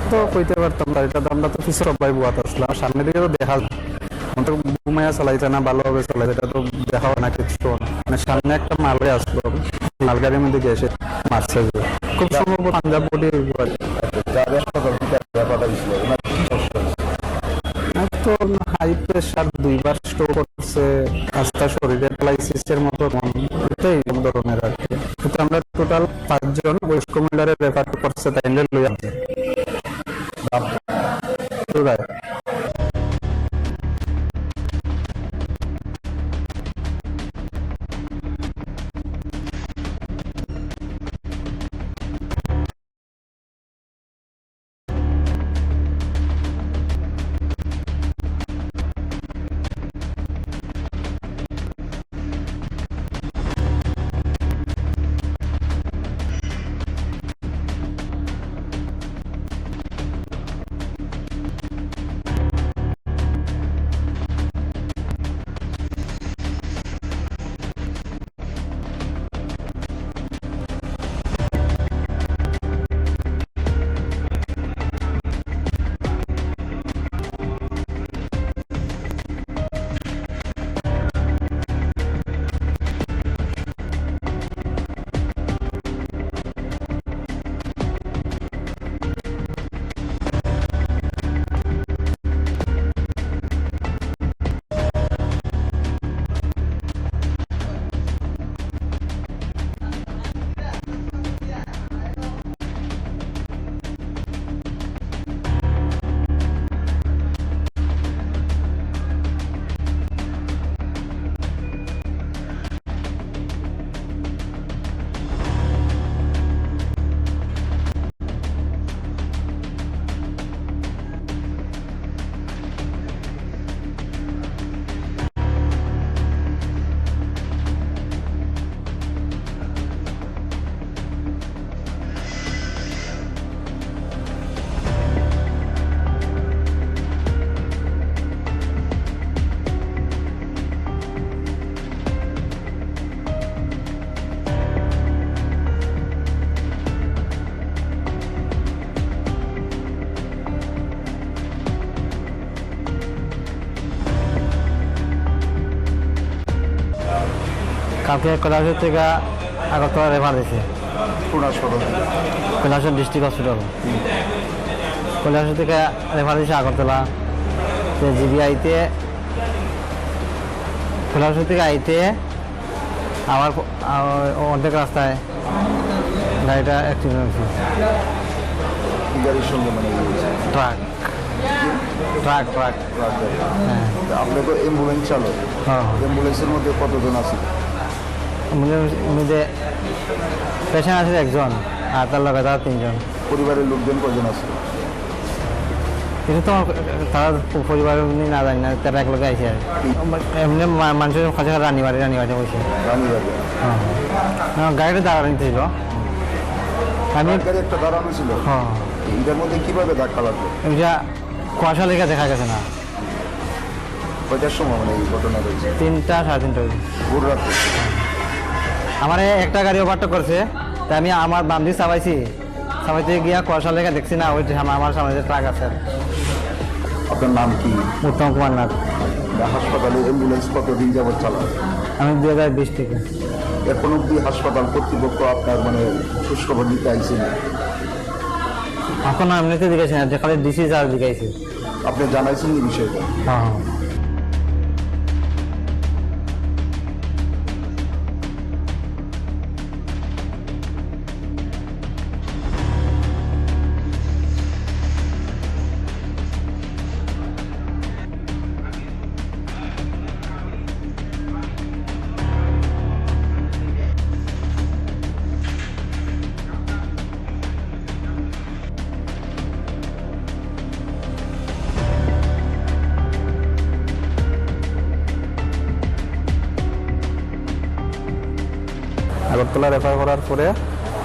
তো কইতে পারতাম না, এটা তো আমরা তো পিছনে সবাই বুয়াত আসলাম, সামনে দিকে তো দেখা তো ঘুমাইয়া চালাইছে না, ভালোভাবে চালাইছে, এটা তো দেখা হয় না কিছু। মানে সামনে একটা মালগাড়ি আসলো, মালগাড়ির মধ্যে গেছে মারছে, খুব সম্ভব পাঞ্জাব বডি। তো হাই প্রেশার, 2বার স্ট্রোক করছে, আস্থা শরীরে প্যারালাইসিসের মতো এটাই ধরনের আর কি। কিন্তু আমরা টোটাল 5 জন বয়স্ক মহিলারে রেফার করছে, তাই লইয়া কালকে কৈলাসর থেকে আগরতলা রেফার দিয়েছে কোন হাসপাতাল? কৈলাসর ডিস্ট্রিক্ট হসপিটাল। কৈলাসর থেকে রেফার দিয়েছে আগরতলা। জিবিআইতে কৈলাসর থেকে আইতে আবার অর্ধেক রাস্তায় গাড়িটা অ্যাক্সিডেন্ট হয়েছে। কি গাড়ির সঙ্গে মানে ট্রাক ট্রাক ট্রাক ট্রাক গাড়ি? হ্যাঁ আপনি তো অ্যাম্বুলেন্স চালক, হ্যাঁ অ্যাম্বুলেন্সের মধ্যে কতজন আছে? মধ্যে পেশেন্ট আছে একজন আর তার লগে তার তিনজন। পরিবারের লোকজন কজন আছে? কিন্তু তো তারা পরিবারের না জানি না, তারা এক লোকে আইসে আর এমনি মানুষের কাছে রানিবাড়ি বসে রানীবাড়ি গাড়িটা দাঁড়ানি ছিল। আমি গাড়ি একটা দাঁড়ানো ছিল, হ্যাঁ এটার মধ্যে কিভাবে ধাক্কা লাগলো? এটা কুয়াশা লেগে দেখা গেছে না। কয়টার সময় মানে এই ঘটনা রয়েছে? 3টা 3:30 ভোর রাতে? আমার একটা গাড়ি ওভারটেক করছে, তাই আমি আমার বাম দিয়ে চাবাইতে গিয়া কুয়াশা লেগে দেখছি না, ওই আমার সামনে যে ট্রাক আছে। আপনার নাম কি? উত্তম কুমার নাথ। হাসপাতালে অ্যাম্বুলেন্স কতদিন যাবত চালান? আমি 2020 থেকে। এখন অব্দি হাসপাতাল কর্তৃপক্ষ আপনার মানে খোঁজখবর নিতে আইসেন? এখন এমনিতে দিকেছি না, যে খালি ডিসি চার্জ দিকেছি। আপনি জানাইছেন এই বিষয়টা? হ্যাঁ আগরতলা রেফার করার পরে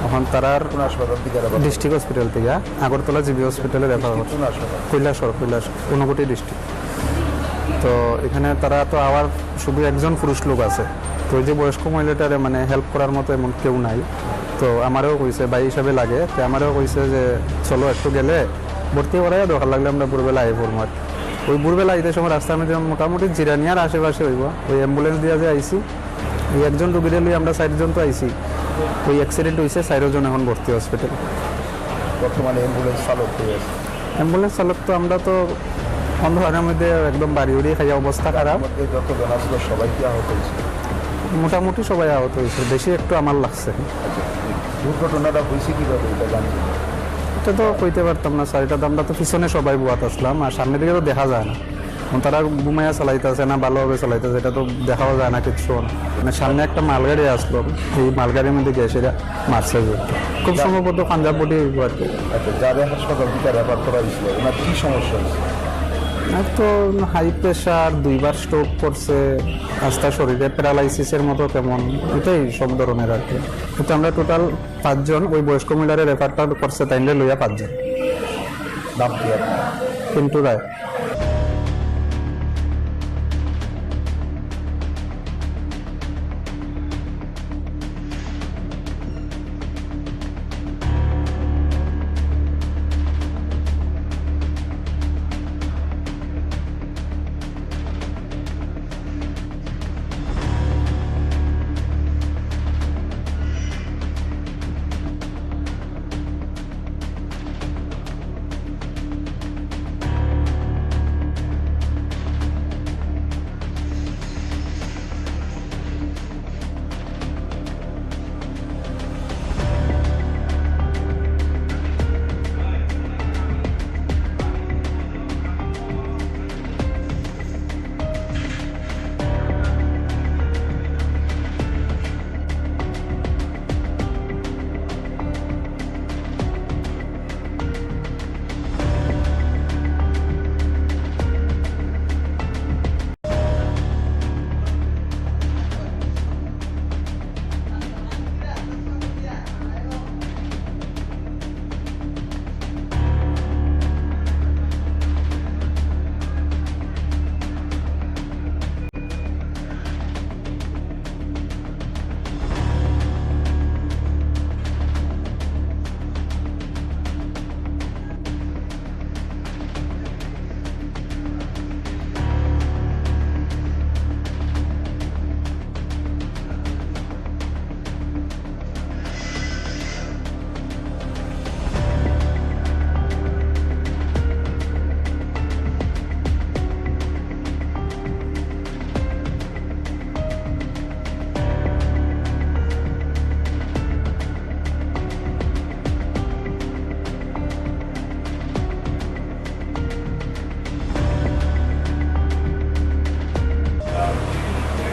এখন তারার কোন হাসপাতাল থেকে? ডিস্ট্রিক্ট হসপিটাল থেকে আগরতলা জিবি হসপিটালে রেফার করছে। কোন হাসপাতাল? কৈলাসর ঊনকোটি ডিস্ট্রিক্ট। তো এখানে তারা তো আবার শুধু একজন পুরুষ লোক আছে, তো ওই যে বয়স্ক মহিলাটারে মানে হেল্প করার মতো এমন কেউ নাই। তো আমারও কইছে ভাই হিসাবে লাগে, তো আমারও কইছে যে চলো একটু গেলে ভর্তি করাই দরকার লাগলে আমরা ভোরবেলা আই পড়বো। ওই ভোরবেলা আইতে সময় রাস্তার মধ্যে মোটামুটি জিরানিয়ার আশেপাশে হইব, ওই অ্যাম্বুলেন্স দিয়া যে আইসি, ওই একজন রুগীরে লই আমরা 4 জন তো আইসি। ওই অ্যাক্সিডেন্ট হয়েছে, 4 জন এখন ভর্তি হসপিটাল। বর্তমানে অ্যাম্বুলেন্স চালক হয়ে আছে? অ্যাম্বুলেন্স চালক তো আমরা তো অন্ধকারের মধ্যে একদম বাড়ি উড়িয়ে খাইয়া অবস্থা খারাপ। আমাদের যতজন আসলো সবাই কি আহত হয়েছে? মোটামুটি সবাই আহত হয়েছে, বেশি একটু আমার লাগছে। আচ্ছা, দুর্ঘটনাটা হয়েছে কীভাবে এটা জানছেন? এটা তো কইতে পারতাম না স্যার, এটা তো আমরা তো পিছনে সবাই বুয়াত আসলাম, আর সামনে দিকে তো দেখা যায় না। তারা ঘুমাইয়া চালাইতেছে না ভালোভাবে চালাইতেছে, এটা তো দেখাও যায় না কিছু। মানে সামনে একটা মালগাড়ি আসলো, এই মালগাড়ির মধ্যে গিয়ে সেটা মারছে যে খুব সম্ভবত পাঞ্জাবটি আর কি। আচ্ছা, যাদের হাসপাতাল থেকে রেফার করা হয়েছিল ওনার কী সমস্যা হয়েছে? আর তো হাই প্রেশার, 2বার স্ট্রোক করছে, আস্তা শরীরে প্যারালাইসিসের মতো কেমন, এটাই সব ধরনের আর কি। কিন্তু আমরা টোটাল 5 জন ওই বয়স্ক মহিলারে রেফারটা করছে, তাইলে লইয়া 5 জন। নাম কি আপনার? পিন্টু রায়।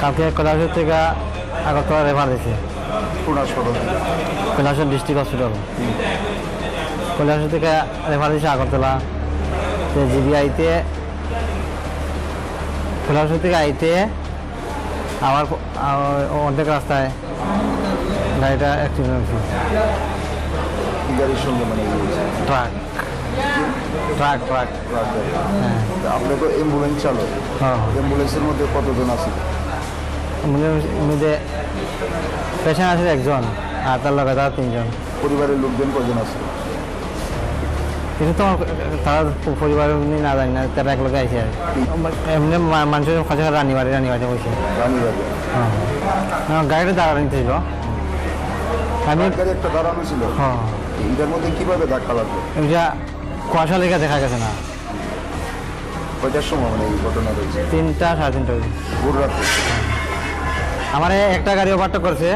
কালকে কৈলাসর থেকে আগরতলা রেফার দিয়েছে, কোন হাসপাতাল থেকে? কৈলাসর ডিস্ট্রিক্ট হসপিটাল। কৈলাসর থেকে রেফার দিয়েছে আগরতলা। জিবিআইতে কৈলাসর থেকে আইতে আবার অর্ধেক রাস্তায় গাড়িটা অ্যাক্সিডেন্ট হয়েছে। কি গাড়ির সঙ্গে মানে ট্রাক ট্রাক ট্রাক ট্রাক গাড়ি? হ্যাঁ। আপনি তো অ্যাম্বুলেন্স চালক, হ্যাঁ। অ্যাম্বুলেন্সের মধ্যে কতজন আছে? মধ্যে পেশেন্ট আছে একজন, আর তার লগে তার তিনজন। পরিবারের লোকজন কজন আছে? কিন্তু তো তারা পরিবারের না জানি না, তারা এক লোকে আইসে আর এমনি মানুষের কাছে রানিবাড়ি বসে। রানীবাড়ি গাড়িটা দাঁড়ানি ছিল, আমি গাড়ি একটা দাঁড়ানো ছিল, হ্যাঁ এটার মধ্যে কিভাবে ধাক্কা লাগবে? এটা কুয়াশা লেগে দেখা গেছে না। কয়টার সময় মানে এই ঘটনা রয়েছে? 3টা সাড়ে 3টা। ভোর রাতে? আমার একটা গাড়ি ওভারটেক করছে,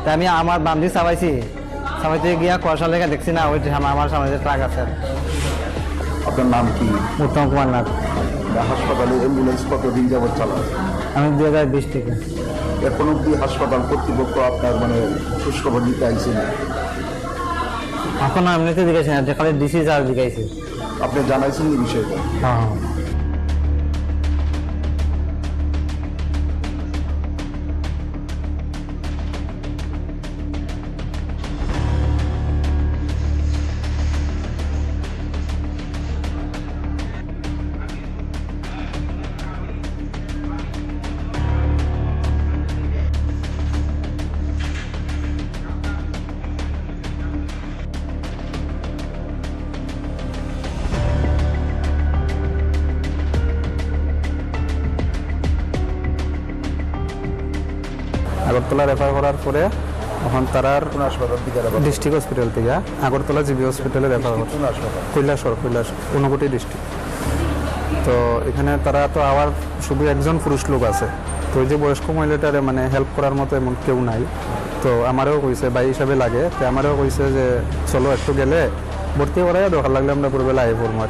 তাই আমি আমার বাম দিয়ে চাবাইছি, চাবাইতে গিয়া কুয়াশা লেগে দেখছি না, ওই আমার সামনে যে ট্রাক আছে। আপনার নাম কি? উত্তম কুমার নাথ। হাসপাতালে অ্যাম্বুলেন্স কতদিন যাবত চালান? আমি 2020 থেকে। এখন অব্দি হাসপাতাল কর্তৃপক্ষ আপনার মানে খোঁজখবর দিতে আইছে না? এখন এমনিতে জিজ্ঞাসা না, যে খালি ডিসি চার্জ জিজ্ঞাসি। আপনি জানাইছেন এই বিষয়টা? হ্যাঁ। আগরতলা রেফার করার পরে এখন তারার কোন হাসপাতাল থেকে? ডিস্ট্রিক্ট হসপিটাল থেকে আগরতলা জিবি হসপিটালে রেফার করছে। কোন হাসপাতাল? কৈলাসর ঊনকোটি ডিস্ট্রিক্ট। তো এখানে তারা তো আবার শুধু একজন পুরুষ লোক আছে, তো ওই যে বয়স্ক মহিলাটারে মানে হেল্প করার মতো এমন কেউ নাই। তো আমারও কইছে ভাই হিসাবে লাগে, তো আমারও কইছে যে চলো একটু গেলে ভর্তি করাই, দরকার লাগলে আমরা ভোরবেলা আই পড়বো।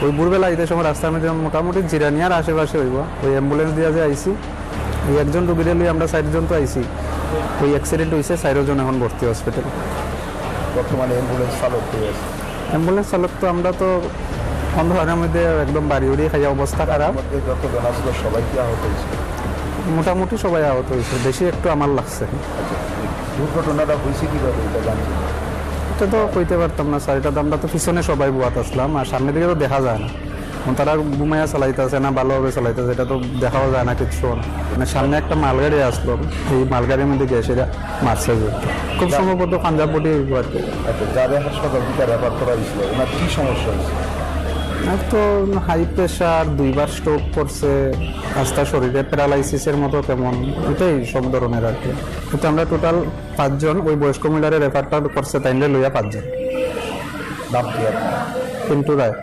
ওই ভোরবেলা আইতে সময় রাস্তার মধ্যে মোটামুটি জিরানিয়ার আশেপাশে হইব, ওই অ্যাম্বুলেন্স দিয়া যে আইসি, ওই একজন রুগীরে লই আমরা 4 জন তো আইসি। ওই অ্যাক্সিডেন্ট হয়েছে, 4 জন এখন ভর্তি হসপিটাল। বর্তমানে অ্যাম্বুলেন্স চালক হয়ে আছে? অ্যাম্বুলেন্স চালক তো আমরা তো অন্ধকারের মধ্যে একদম বাড়ি উড়িয়ে খাইয়া অবস্থা খারাপ। আমাদের যতজন আসলো সবাই কি আহত হয়েছে? মোটামুটি সবাই আহত হয়েছে, বেশি একটু আমার লাগছে। আচ্ছা, দুর্ঘটনাটা হয়েছে কীভাবে এটা জানছেন? এটা তো কইতে পারতাম না স্যার, এটা তো আমরা তো পিছনে সবাই বুয়াত আসলাম, আর সামনে দিকে তো দেখা যায় না। এখন তারা ঘুমাইয়া চালাইতেছে না ভালোভাবে চালাইতেছে, এটা তো দেখাও যায় না কিছু। মানে সামনে একটা মালগাড়ি আসলো, এই মালগাড়ির মধ্যে গিয়ে সেটা মারছে যে খুব সম্ভবত পাঞ্জাব বডি আর কি। আচ্ছা, যাদের হাসপাতাল থেকে রেফার করা হয়েছিল ওনার কী সমস্যা হয়েছে? আর তো হাই প্রেশার, 2বার স্ট্রোক করছে, আস্তা শরীরে প্যারালাইসিসের মতো কেমন, এটাই সব ধরনের আর কি। কিন্তু আমরা টোটাল 5 জন ওই বয়স্ক মহিলারে রেফারটা করছে, তাইলে লইয়া 5 জন। নাম কি আপনার? পিন্টু রায়।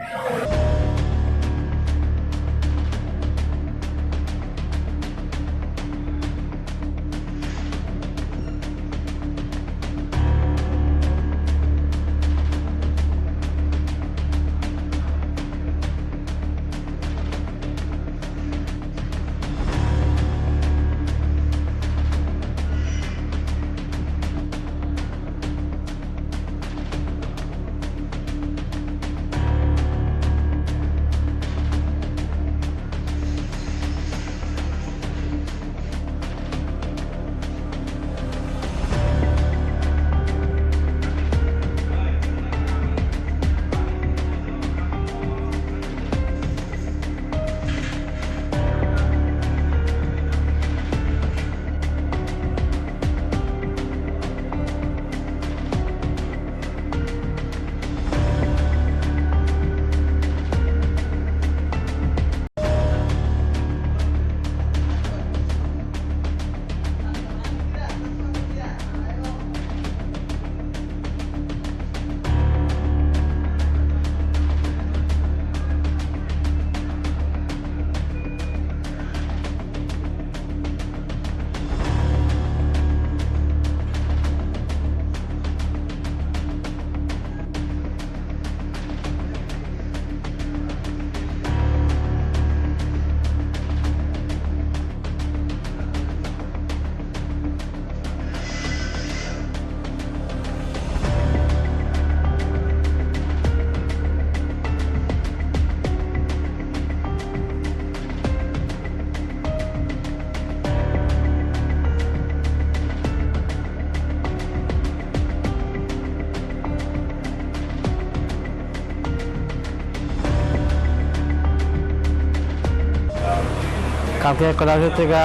কালকে কৈলাসর থেকে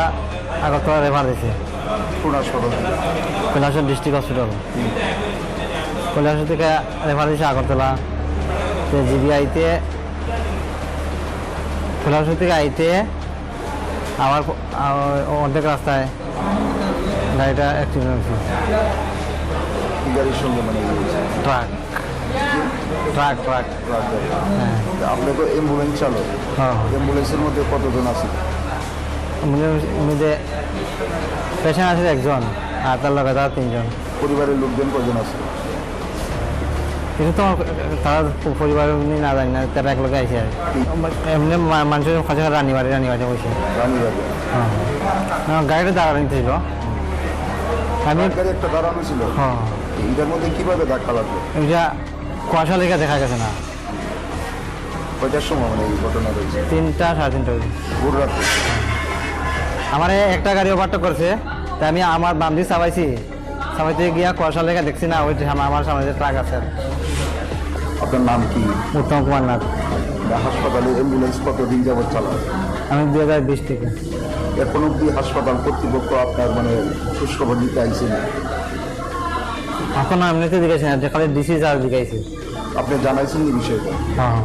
আগরতলা রেফার দিয়েছে কোন হাসপাতাল থেকে? কৈলাসর ডিস্ট্রিক্ট হসপিটাল। কৈলাসর থেকে রেফার দিয়েছে আগরতলা। জিবিআইতে কৈলাসর থেকে আইতে আবার অর্ধেক রাস্তায় গাড়িটা অ্যাক্সিডেন্ট হয়েছে। কি গাড়ির সঙ্গে মানে ইয়ে হয়েছে? ট্রাক ট্রাক ট্রাক ট্রাক গাড়ি। হ্যাঁ আপনি তো অ্যাম্বুলেন্স চালক, হ্যাঁ অ্যাম্বুলেন্সের মধ্যে কতজন আছে? মধ্যে পেশেন্ট আছে একজন আর তার লগে তারা তিনজন। পরিবারের লোকজন কজন আছে? কিন্তু তো তারা পরিবারের না জানি না, তারা এক লোকে আইসে আর এমনি মানুষের কাছে রানিবাড়ি বসে। রানীবাড়ি গাড়িটা দাঁড়ানি ছিল, আমি গাড়ি একটা দাঁড়ানো ছিল, হ্যাঁ এটার মধ্যে কিভাবে ধাক্কা লাগলো? এটা কুয়াশা লেগে দেখা গেছে না। কয়টার সময় মানে এই ঘটনা রয়েছে? 3টা 3:30 ভোর রাতে। আমার একটা গাড়ি ওভারটেক করছে, তাই আমি আমার বাম দিয়ে চাবাইতে গিয়া কুয়াশা লেগে দেখছি না, ওই আমার সামনে যে ট্রাক আছে। আপনার নাম কি? উত্তম কুমার নাথ। হাসপাতালে অ্যাম্বুলেন্স কতদিন যাবত চালান? আমি 2020 থেকে। এখন অব্দি হাসপাতাল কর্তৃপক্ষ আপনার মানে খোঁজখবর নিতে আইসেন? এখন এমনিতে জিজ্ঞাসা না, যে খালি ডিসি চার্জ জিজ্ঞাসি। আপনি জানাইছেন এই বিষয়টা? হ্যাঁ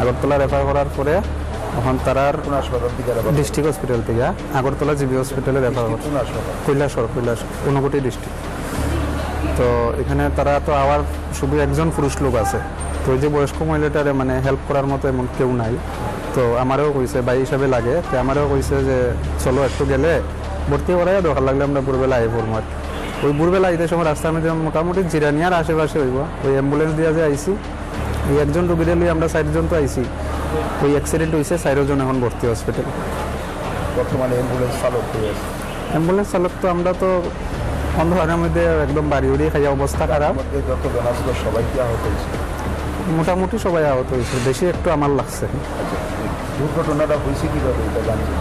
আগরতলা রেফার করার পরে এখন তারার কোন হাসপাতাল থেকে? ডিস্ট্রিক্ট হসপিটাল থেকে আগরতলা জিবি হসপিটালে রেফার করছে। কোন হাসপাতাল? কৈলাসর ঊনকোটি ডিস্ট্রিক্ট। তো এখানে তারা তো আবার শুধু একজন পুরুষ লোক আছে, তো ওই যে বয়স্ক মহিলাটারে মানে হেল্প করার মতো এমন কেউ নাই। তো আমারও কইছে ভাই হিসাবে লাগে, তো আমারও কইছে যে চলো একটু গেলে ভর্তি করাই, দরকার লাগলে আমরা ভোরবেলা আই পড়বো। ওই ভোরবেলা আইতে সময় রাস্তার মধ্যে মোটামুটি জিরানিয়ার আশেপাশে হইব, ওই অ্যাম্বুলেন্স দিয়ে যে আইসি, এই একজন রুগীরে লিয়ে আমরা 4জন তো আইসি। ওই অ্যাক্সিডেন্ট হয়েছে, 4জন এখন ভর্তি হসপিটালে। বর্তমানে অ্যাম্বুলেন্স চালক হয়ে আছে। অ্যাম্বুলেন্স চালক তো আমরা তো অন্ধকারের মধ্যে একদম বাড়ি উড়িয়ে খাইয়া অবস্থা খারাপ। মধ্যে যতজন আসছিল সবাই কি আহত হয়েছে? মোটামুটি সবাই আহত হয়েছে, বেশি একটু আমার লাগছে। আচ্ছা, দুর্ঘটনাটা হয়েছে কীভাবে এটা জানছেন?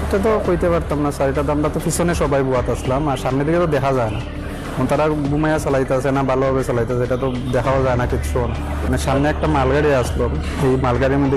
এটা তো কইতে পারতাম না স্যার, এটা তো আমরা তো পিছনে সবাই বুয়াত আসলাম, আর সামনে দিকে তো দেখা যায় না। এখন তারা ঘুমাইয়া চালাইতেছে না ভালোভাবে চালাইতেছে, এটা তো দেখাও যায় না কিচ্ছু না। মানে সামনে একটা মালগাড়ি আসলো, এই মালগাড়ির মধ্যে